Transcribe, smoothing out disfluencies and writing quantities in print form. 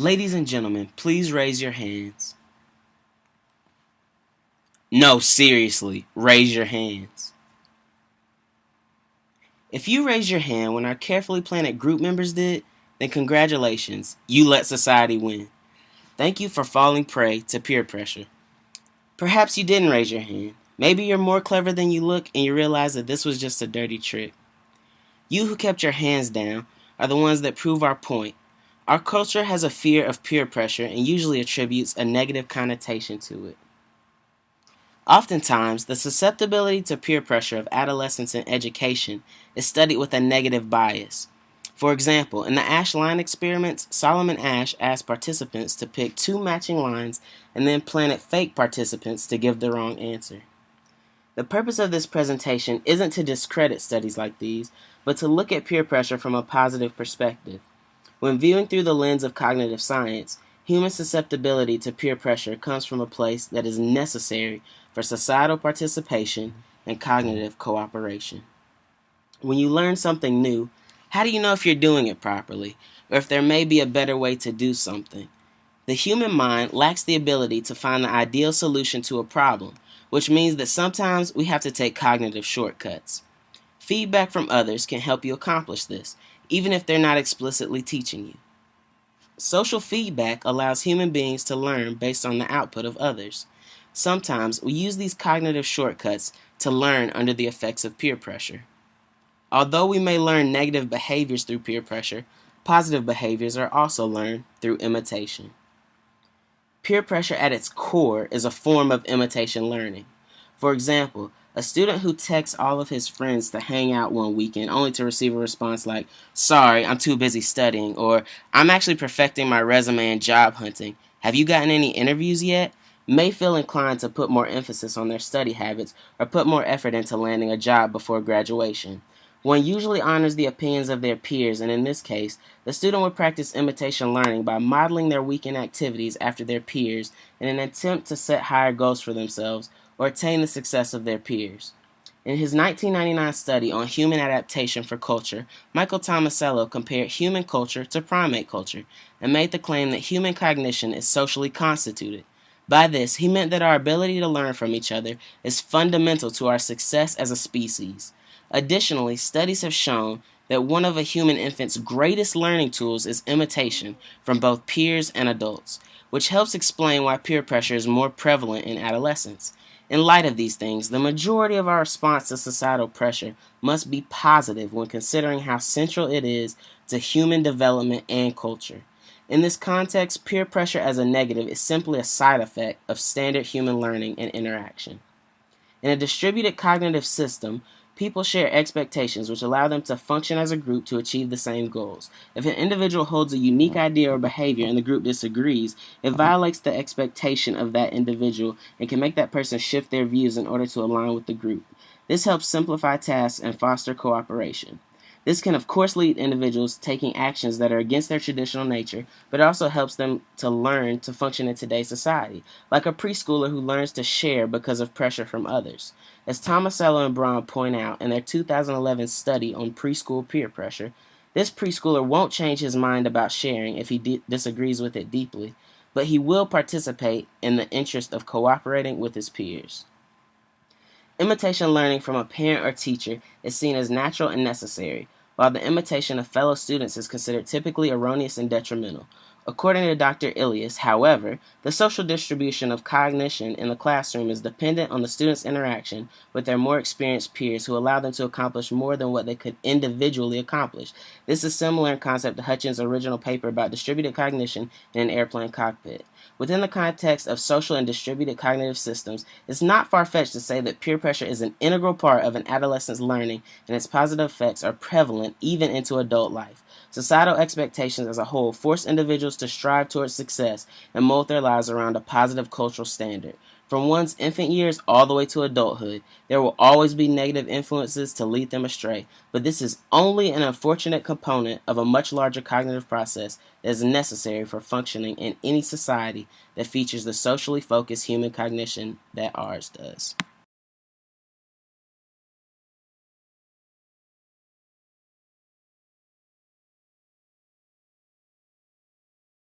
Ladies and gentlemen, please raise your hands. No, seriously, raise your hands. If you raised your hand when our carefully planned group members did, then congratulations, you let society win. Thank you for falling prey to peer pressure. Perhaps you didn't raise your hand. Maybe you're more clever than you look and you realize that this was just a dirty trick. You who kept your hands down are the ones that prove our point. Our culture has a fear of peer pressure and usually attributes a negative connotation to it. Oftentimes, the susceptibility to peer pressure of adolescents in education is studied with a negative bias. For example, in the Ash line experiments, Solomon Ash asked participants to pick two matching lines and then planted fake participants to give the wrong answer. The purpose of this presentation isn't to discredit studies like these, but to look at peer pressure from a positive perspective. When viewing through the lens of cognitive science, human susceptibility to peer pressure comes from a place that is necessary for societal participation and cognitive cooperation. When you learn something new, how do you know if you're doing it properly, or if there may be a better way to do something? The human mind lacks the ability to find the ideal solution to a problem, which means that sometimes we have to take cognitive shortcuts. Feedback from others can help you accomplish this, even if they're not explicitly teaching you. Social feedback allows human beings to learn based on the output of others. Sometimes we use these cognitive shortcuts to learn under the effects of peer pressure. Although we may learn negative behaviors through peer pressure, positive behaviors are also learned through imitation. Peer pressure at its core is a form of imitation learning. For example, a student who texts all of his friends to hang out one weekend only to receive a response like, "Sorry, I'm too busy studying," or "I'm actually perfecting my resume and job hunting. Have you gotten any interviews yet?" may feel inclined to put more emphasis on their study habits or put more effort into landing a job before graduation. One usually honors the opinions of their peers, and in this case, the student would practice imitation learning by modeling their weekend activities after their peers in an attempt to set higher goals for themselves or attain the success of their peers. In his 1999 study on human adaptation for culture, Michael Tomasello compared human culture to primate culture and made the claim that human cognition is socially constituted. By this, he meant that our ability to learn from each other is fundamental to our success as a species. Additionally, studies have shown that one of a human infant's greatest learning tools is imitation from both peers and adults, which helps explain why peer pressure is more prevalent in adolescence. In light of these things, the majority of our response to societal pressure must be positive when considering how central it is to human development and culture. In this context, peer pressure as a negative is simply a side effect of standard human learning and interaction. In a distributed cognitive system, people share expectations which allow them to function as a group to achieve the same goals. If an individual holds a unique idea or behavior and the group disagrees, it violates the expectation of that individual and can make that person shift their views in order to align with the group. This helps simplify tasks and foster cooperation. This can of course lead individuals taking actions that are against their traditional nature, but it also helps them to learn to function in today's society, like a preschooler who learns to share because of pressure from others. As Tomasello and Braun point out in their 2011 study on preschool peer pressure, this preschooler won't change his mind about sharing if he disagrees with it deeply, but he will participate in the interest of cooperating with his peers. Imitation learning from a parent or teacher is seen as natural and necessary, while the imitation of fellow students is considered typically erroneous and detrimental. According to Dr. Ilias, however, the social distribution of cognition in the classroom is dependent on the students' interaction with their more experienced peers who allow them to accomplish more than what they could individually accomplish. This is similar in concept to Hutchins' original paper about distributed cognition in an airplane cockpit. Within the context of social and distributed cognitive systems, it's not far-fetched to say that peer pressure is an integral part of an adolescent's learning and its positive effects are prevalent even into adult life. Societal expectations as a whole force individuals to strive towards success and mold their lives around a positive cultural standard. From one's infant years all the way to adulthood, there will always be negative influences to lead them astray, but this is only an unfortunate component of a much larger cognitive process that is necessary for functioning in any society that features the socially focused human cognition that ours does.